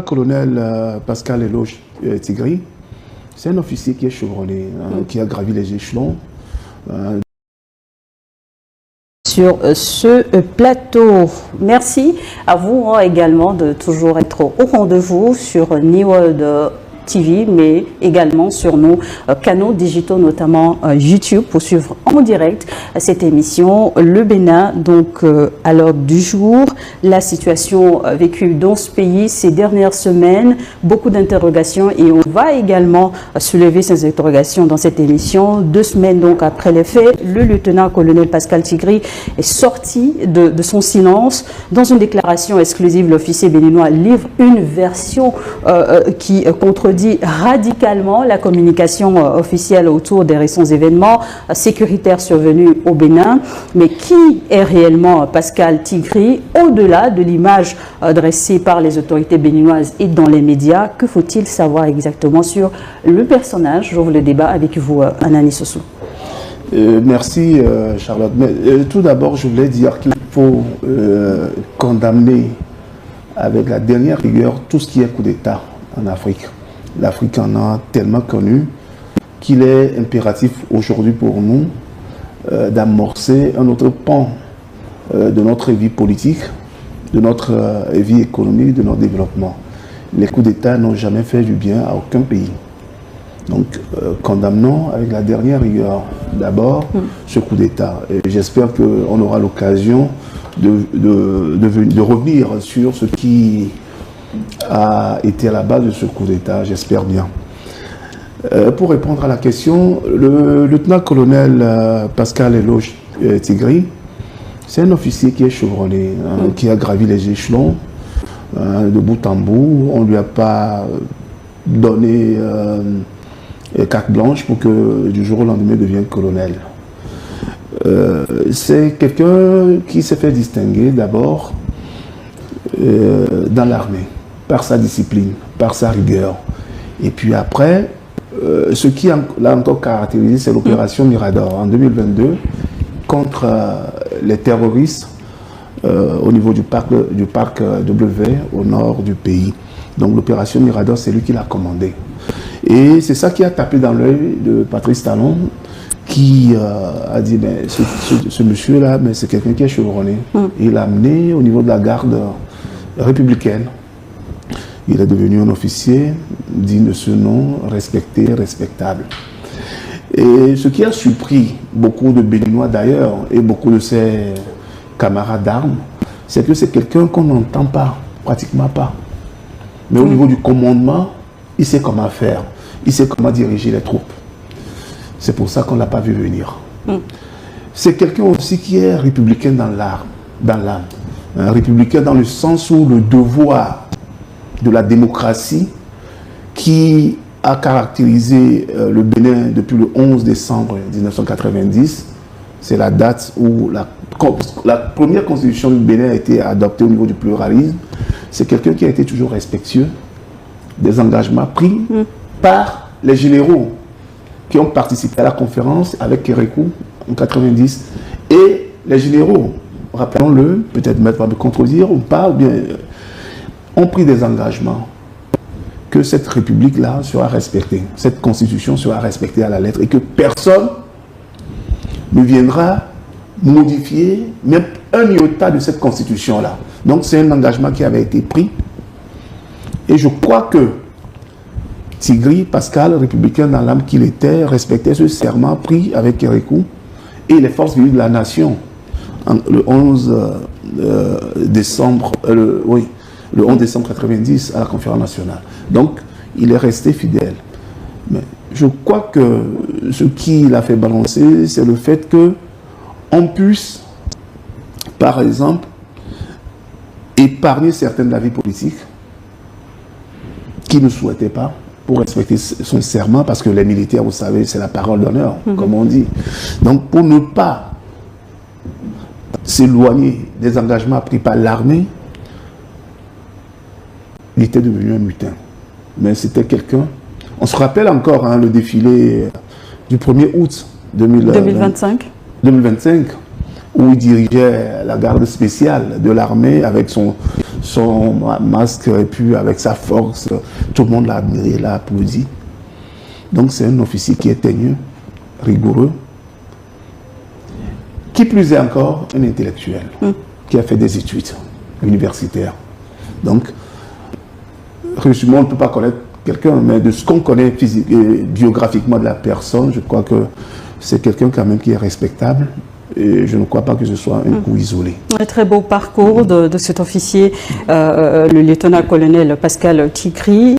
lieutenant-colonel Pascal Eloge Tigri, c'est un officier qui est chevronné, qui a gravi les échelons. Sur ce plateau. Merci à vous également de toujours être au rendez-vous sur New World TV, mais également sur nos canaux digitaux, notamment YouTube, pour suivre en direct cette émission. Le Bénin, donc à l'ordre du jour, la situation vécue dans ce pays ces dernières semaines, beaucoup d'interrogations, et on va également soulever ces interrogations dans cette émission. 2 semaines donc après les faits, le lieutenant-colonel Pascal Tigri est sorti de son silence. Dans une déclaration exclusive, l'officier béninois livre une version qui contredit radicalement la communication officielle autour des récents événements sécuritaires survenus au Bénin. Mais qui est réellement Pascal Tigri au-delà de l'image dressée par les autorités béninoises et dans les médias? Que faut-il savoir exactement sur le personnage? J'ouvre le débat avec vous, Anani Sossou. Merci Charlotte. Mais, tout d'abord, je voulais dire qu'il faut condamner avec la dernière rigueur tout ce qui est coup d'État en Afrique. L'Afrique en a tellement connu qu'il est impératif aujourd'hui pour nous d'amorcer un autre pan de notre vie politique, de notre vie économique, de notre développement. Les coups d'État n'ont jamais fait du bien à aucun pays. Donc, condamnons avec la dernière rigueur d'abord ce coup d'État. J'espère qu'on aura l'occasion de revenir sur ce qui a été à la base de ce coup d'État, j'espère bien. Pour répondre à la question, le lieutenant-colonel Pascal Eloge Tigri, c'est un officier qui est chevronné, qui a gravi les échelons de bout en bout. On ne lui a pas donné carte blanche pour que du jour au lendemain devienne colonel. C'est quelqu'un qui s'est fait distinguer d'abord dans l'armée, par sa discipline, par sa rigueur. Et puis après, ce qui l'a encore caractérisé, c'est l'opération Mirador en 2022 contre les terroristes au niveau du parc W au nord du pays. Donc l'opération Mirador, c'est lui qui l'a commandée. Et c'est ça qui a tapé dans l'œil de Patrice Talon, qui a dit, ben, ce monsieur-là, ben, c'est quelqu'un qui est chevronné. Et il l'a amené au niveau de la garde républicaine. Il est devenu un officier digne de ce nom, respecté, respectable. Et ce qui a surpris beaucoup de Béninois d'ailleurs, et beaucoup de ses camarades d'armes, c'est que c'est quelqu'un qu'on n'entend pas, pratiquement pas. Mais au niveau du commandement, il sait comment faire, il sait comment diriger les troupes. C'est pour ça qu'on ne l'a pas vu venir. C'est quelqu'un aussi qui est républicain dans l'âme. Un républicain dans le sens où le devoir de la démocratie qui a caractérisé le Bénin depuis le 11 décembre 1990, c'est la date où la première constitution du Bénin a été adoptée au niveau du pluralisme. C'est quelqu'un qui a été toujours respectueux des engagements pris par les généraux qui ont participé à la conférence avec Kérékou en 90 et les généraux, rappelons-le, peut-être Maître va me contredire ou pas, ou bien ont pris des engagements que cette république-là sera respectée, cette constitution sera respectée à la lettre et que personne ne viendra modifier même un iota de cette constitution-là. Donc c'est un engagement qui avait été pris et je crois que Tigri, Pascal, républicain dans l'âme qu'il était, respectait ce serment pris avec Kérékou et les forces vives de la nation le 11 décembre, le 11 décembre 90 à la conférence nationale. Donc, il est resté fidèle. Mais je crois que ce qui l'a fait balancer, c'est le fait qu'on puisse, par exemple, épargner certaines de la vie politique qui ne souhaitaient pas pour respecter son serment, parce que les militaires, vous savez, c'est la parole d'honneur, comme on dit. Donc, pour ne pas s'éloigner des engagements pris par l'armée, il était devenu un mutin. Mais c'était quelqu'un... On se rappelle encore le défilé du 1er août 2025, où il dirigeait la garde spéciale de l'armée avec son son masque et puis avec sa force, tout le monde l'a admiré, l'a applaudi. Donc c'est un officier qui est teigneux, rigoureux, qui plus est encore un intellectuel, qui a fait des études universitaires. Donc, résumé, on ne peut pas connaître quelqu'un, mais de ce qu'on connaît biographiquement de la personne, je crois que c'est quelqu'un quand même qui est respectable. Et je ne crois pas que ce soit un coup isolé. Un très beau parcours de cet officier, le lieutenant-colonel Pascal Tikri.